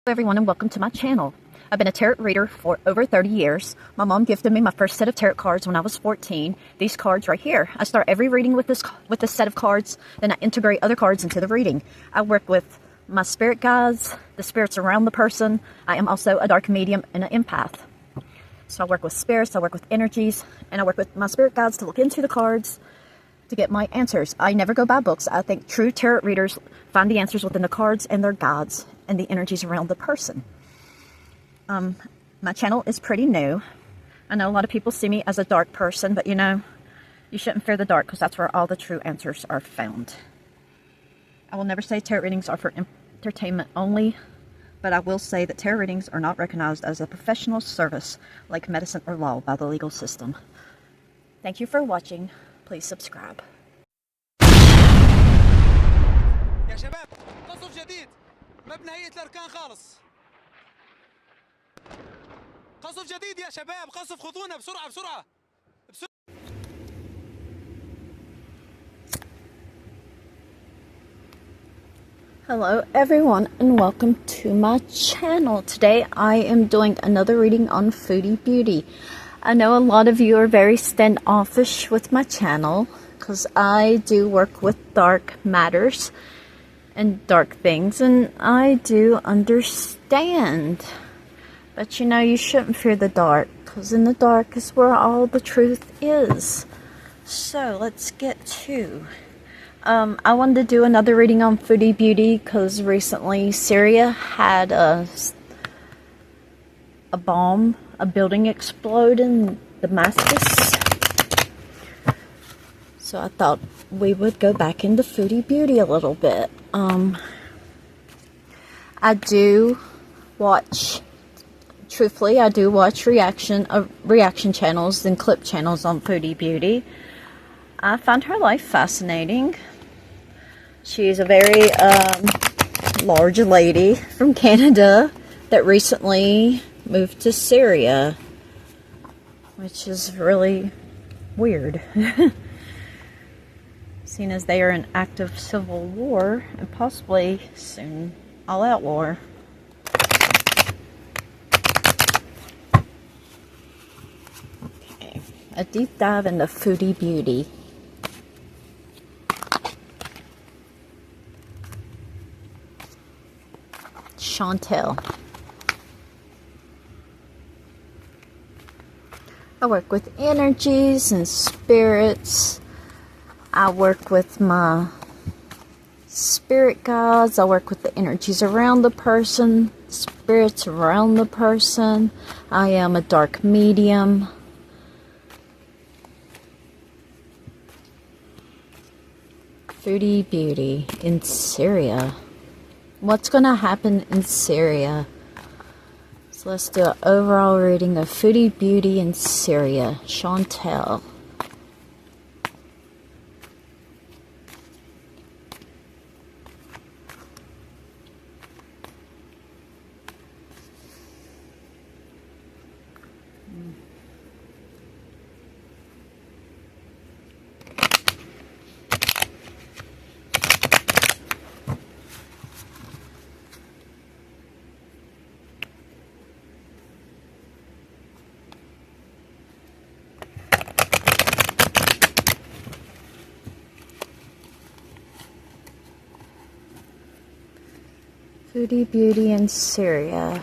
Hello everyone and welcome to my channel. I've been a tarot reader for over 30 years. My mom gifted me my first set of tarot cards when I was 14. These cards right here. I start every reading with this set of cards, then I integrate other cards into the reading. I work with my spirit guides, the spirits around the person. I am also a dark medium and an empath. So I work with spirits, I work with energies, and I work with my spirit guides to look into the cards to get my answers. I never go by books. I think true tarot readers find the answers within the cards and their guides and the energies around the person. My channel is pretty new. I know a lot of people see me as a dark person, but you know, you shouldn't fear the dark because that's where all the true answers are found. I will never say tarot readings are for entertainment only, but I will say that tarot readings are not recognized as a professional service like medicine or law by the legal system. Thank you for watching. Please subscribe. يا شباب قصف جديد مبنى هيئة الأركان خالص. قصف جديد يا شباب، قصف خذونا بسرعة بسرعة. Hello everyone and welcome to my channel. Today I am doing another reading on Foodie Beauty. I know a lot of you are very standoffish with my channel because I do work with dark matters and dark things, and I do understand. But you know, you shouldn't fear the dark because in the dark is where all the truth is. So let's get to I wanted to do another reading on Foodie Beauty because recently Syria had a building explode in Damascus. So I thought we would go back into Foodie Beauty a little bit. I do watch, truthfully, I do watch reaction channels and clip channels on Foodie Beauty. I find her life fascinating. She's a very large lady from Canada that recently moved to Syria, which is really weird, seeing as they are in active civil war and possibly soon all-out war. Okay, a deep dive into Foodie Beauty. Chantel. I work with energies and spirits. I work with my spirit guides. I work with the energies around the person, spirits around the person. I am a dark medium. Foodie Beauty in Syria. What's going to happen in Syria? So let's do an overall reading of Foodie Beauty in Syria. Chantel. Foodie Beauty in Syria.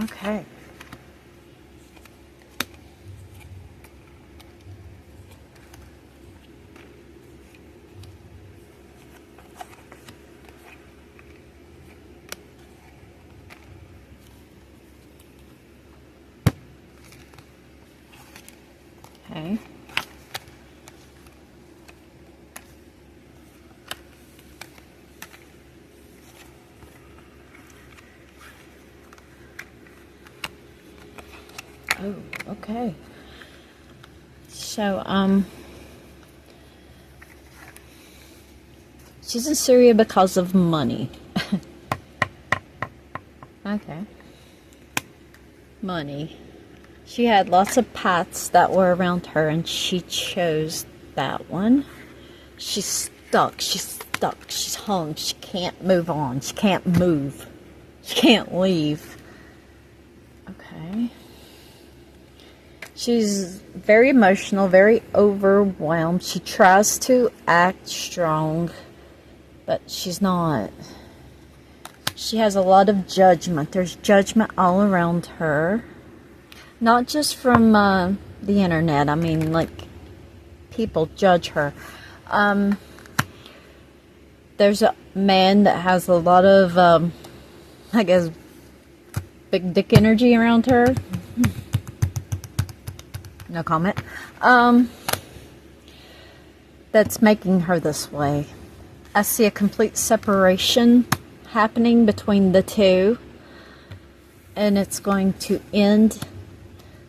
Okay. Okay. Oh, okay. So, she's in Syria because of money. Okay. Money. She had lots of paths that were around her, and she chose that one. She's stuck. She's hung. She can't move on. She can't move. She can't leave. Okay. She's very emotional, very overwhelmed. She tries to act strong, but she's not. She has a lot of judgment. There's judgment all around her. Not just from the internet. I mean, like, people judge her. There's a man that has a lot of, I guess, big dick energy around her. No comment. That's making her this way. I see a complete separation happening between the two, and it's going to end,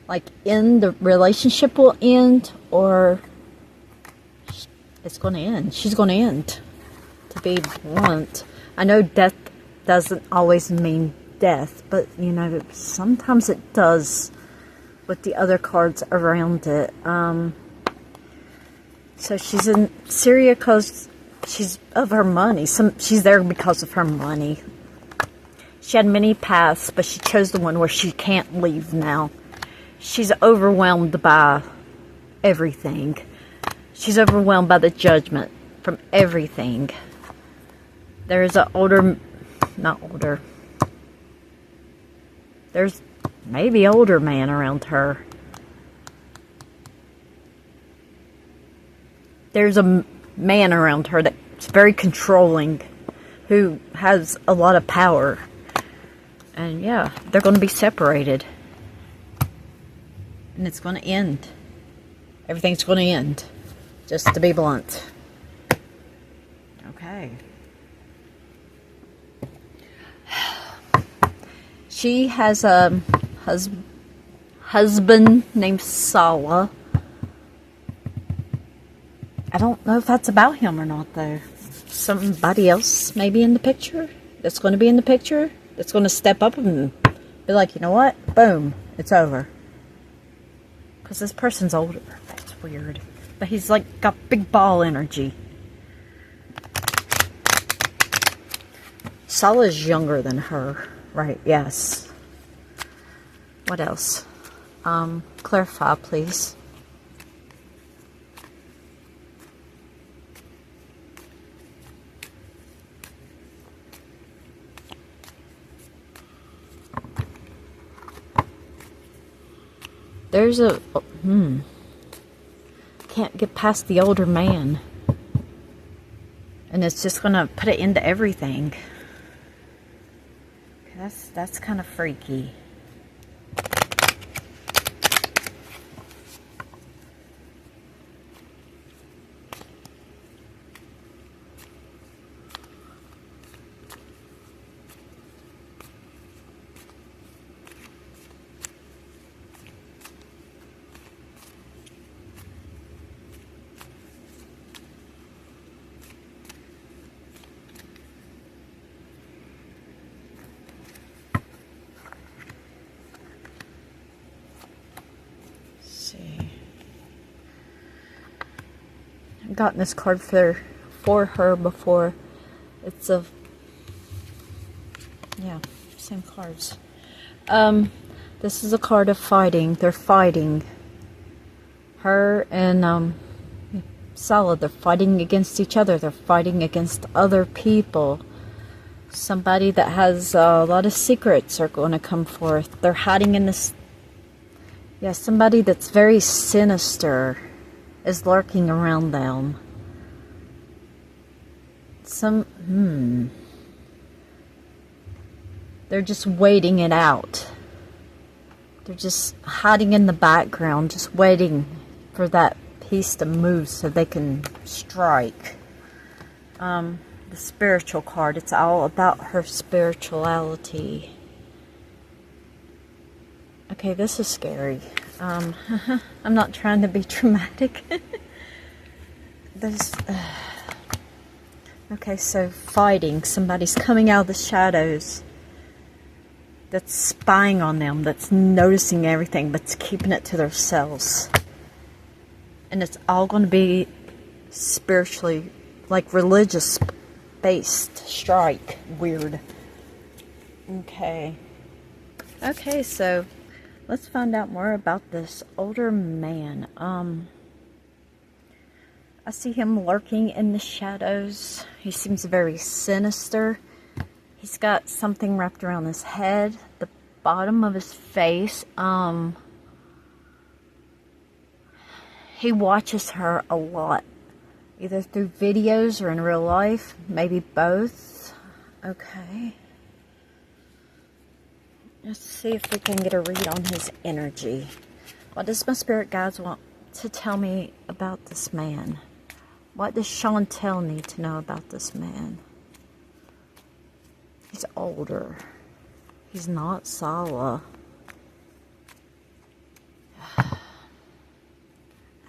like, the relationship will end, or it's going to end. She's going to end, to be blunt. I know death doesn't always mean death, but, you know, sometimes it does with the other cards around it. So she's in Syria because she's of her money. She's there because of her money. She had many paths, but she chose the one where she can't leave now. She's overwhelmed by everything. She's overwhelmed by the judgment from everything. There's there's maybe older man around her. There's a man around her that's very controlling, who has a lot of power. And yeah, they're going to be separated. And it's going to end. Everything's going to end. Just to be blunt. Okay. She has a husband named Salah. I don't know if that's about him or not, though. Somebody else maybe in the picture that's going to be in the picture that's going to step up and be like, you know what? Boom. It's over. Because this person's older. That's weird. But he's like got big ball energy. Salah's younger than her. Right, yes. What else? Clarify, please. There's a... Can't get past the older man. And it's just going to put it into everything. That's kind of freaky. I've gotten this card for her before. It's a... yeah, same cards. This is a card of fighting. They're fighting. Her and Salah, they're fighting against each other. They're fighting against other people. Somebody that has a lot of secrets are going to come forth. They're hiding in this... yeah, somebody that's very sinister is lurking around them. They're just waiting it out. They're just hiding in the background, just waiting for that piece to move so they can strike. The spiritual card, it's all about her spirituality. Okay, this is scary. I'm not trying to be dramatic. There's, okay, so fighting. Somebody's coming out of the shadows. That's spying on them. That's noticing everything, but keeping it to themselves. And it's all going to be spiritually, like religious-based strike. Weird. Okay. Okay, so let's find out more about this older man. I see him lurking in the shadows. He seems very sinister. He's got something wrapped around his head, the bottom of his face. He watches her a lot, either through videos or in real life, maybe both. Okay. Let's see if we can get a read on his energy. What does my spirit guides want to tell me about this man? What does Chantel need to know about this man? He's older. He's not Sala. I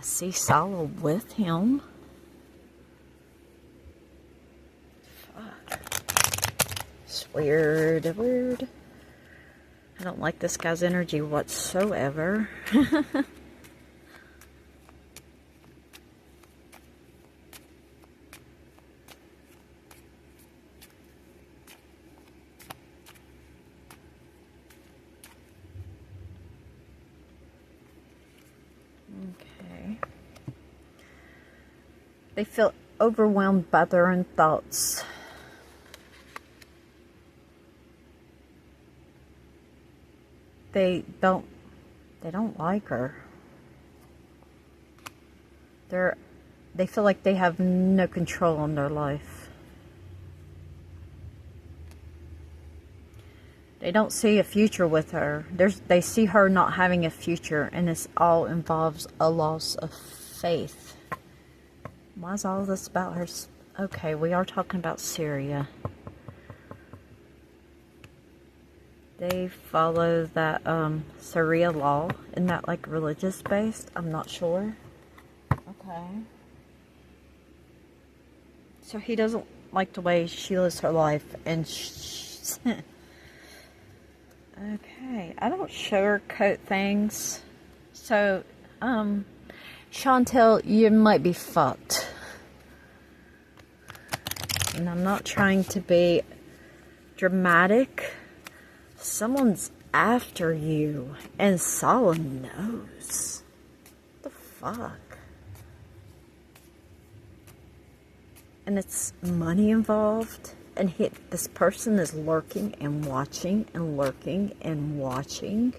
see Sala with him. Fuck. It's weird, weird. I don't like this guy's energy whatsoever. Okay. They feel overwhelmed by their own thoughts. They don't like her. They feel like they have no control on their life. They don't see a future with her. They see her not having a future, and this all involves a loss of faith. Why is all this about her? Okay, we are talking about Syria. They follow that Syria law. Isn't that like religious based? I'm not sure. Okay. So he doesn't like the way she lives her life, and okay, I don't sugarcoat things. So, Chantel, you might be fucked. And I'm not trying to be dramatic. Someone's after you, and Sala knows. What the fuck? And it's money involved, and this person is lurking and watching and lurking and watching.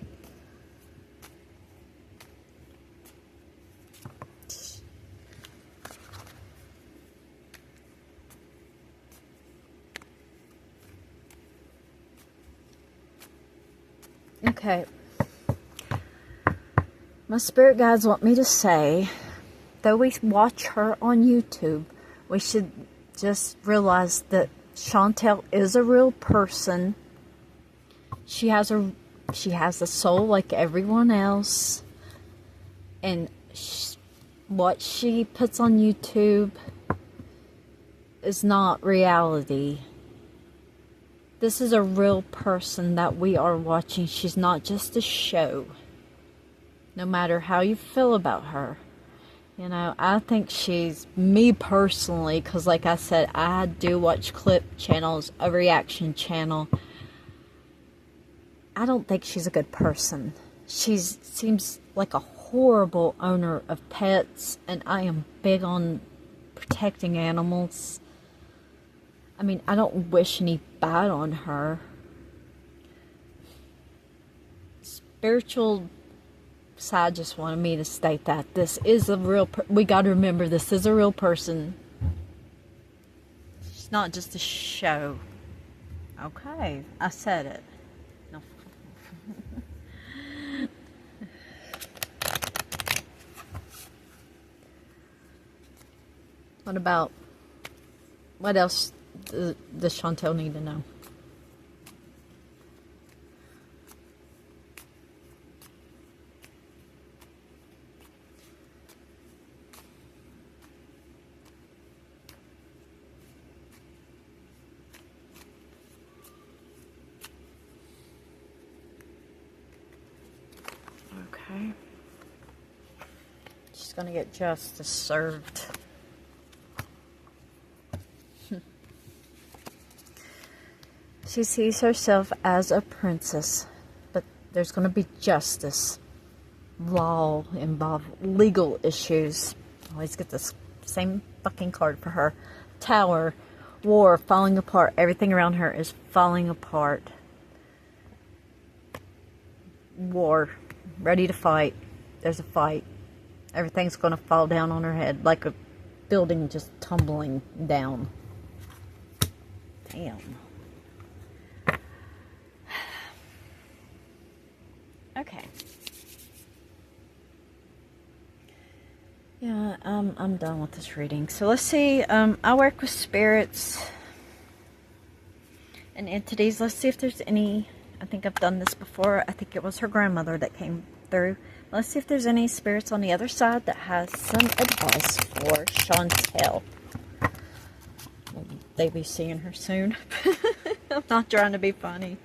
Okay. My spirit guides want me to say, though we watch her on YouTube, we should just realize that Chantel is a real person. She has a soul like everyone else. And what she puts on YouTube is not reality. This is a real person that we are watching. She's not just a show. No matter how you feel about her. You know, I think she's, me personally, because like I said, I do watch clip channels, a reaction channel. I don't think she's a good person. She seems like a horrible owner of pets, and I am big on protecting animals. I mean, I don't wish any bad on her. Spiritual side just wanted me to state that this is a real we got to remember this is a real person. She's not just a show. Okay, I said it. No. What else does Chantel need to know? Okay. She's gonna get justice served. She sees herself as a princess, but there's gonna be justice. Law involved, legal issues. Always get this same fucking card for her. Tower, war, falling apart. Everything around her is falling apart. War, ready to fight. There's a fight. Everything's gonna fall down on her head like a building just tumbling down. Damn. Okay. Yeah, I'm done with this reading. So let's see. I work with spirits and entities. Let's see if there's any. I think I've done this before. I think it was her grandmother that came through. Let's see if there's any spirits on the other side that has some advice for Chantel. They be seeing her soon. I'm not trying to be funny.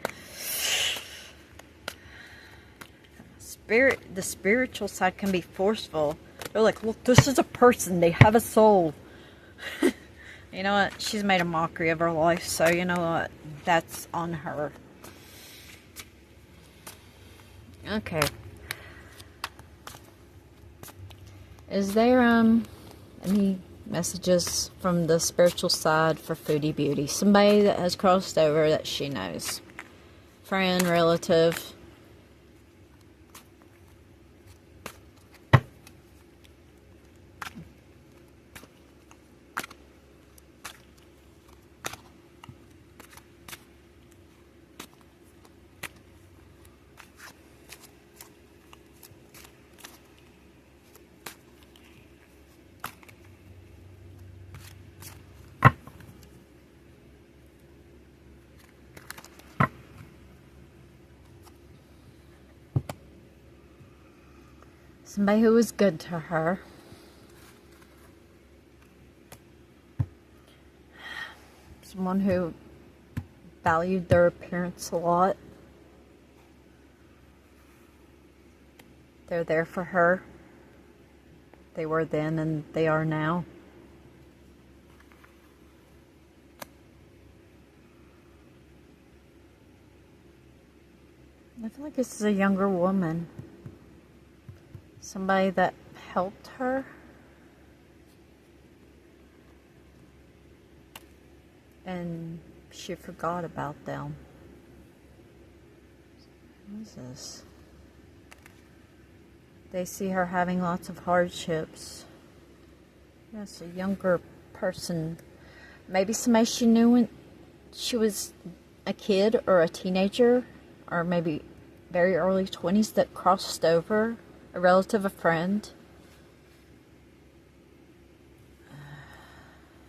The spiritual side can be forceful. They're like, look, this is a person. They have a soul. You know what? She's made a mockery of her life. So, you know what? That's on her. Okay. Is there, any messages from the spiritual side for Foodie Beauty? Somebody that has crossed over that she knows. Friend, relative. Somebody who was good to her. Someone who valued their appearance a lot. They're there for her. They were then and they are now. I feel like this is a younger woman. Somebody that helped her. And she forgot about them. What is this? They see her having lots of hardships. Yes, a younger person. Maybe somebody she knew when she was a kid or a teenager. Or maybe very early 20s that crossed over. A relative, a friend.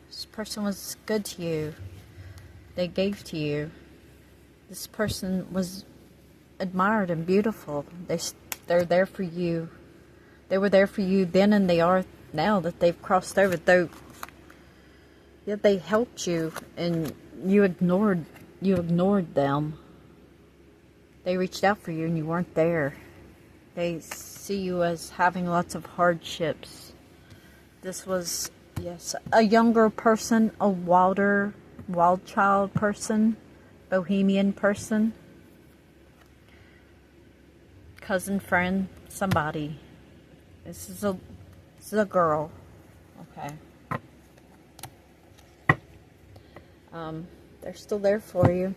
This person was good to you. They gave to you. This person was admired and beautiful. They're there for you. They were there for you then and they are now that they've crossed over. Though, yeah, they helped you and you ignored them. They reached out for you and you weren't there. They see you as having lots of hardships. This was, yes, a younger person, a wild child person, bohemian person, cousin, friend, somebody. This is a girl. Okay. They're still there for you.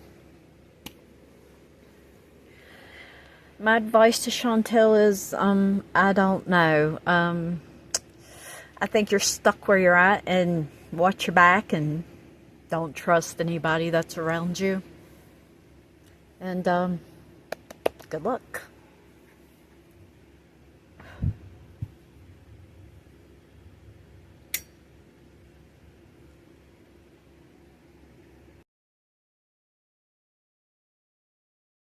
My advice to Chantel is, I don't know. I think you're stuck where you're at and watch your back and don't trust anybody that's around you. And, good luck.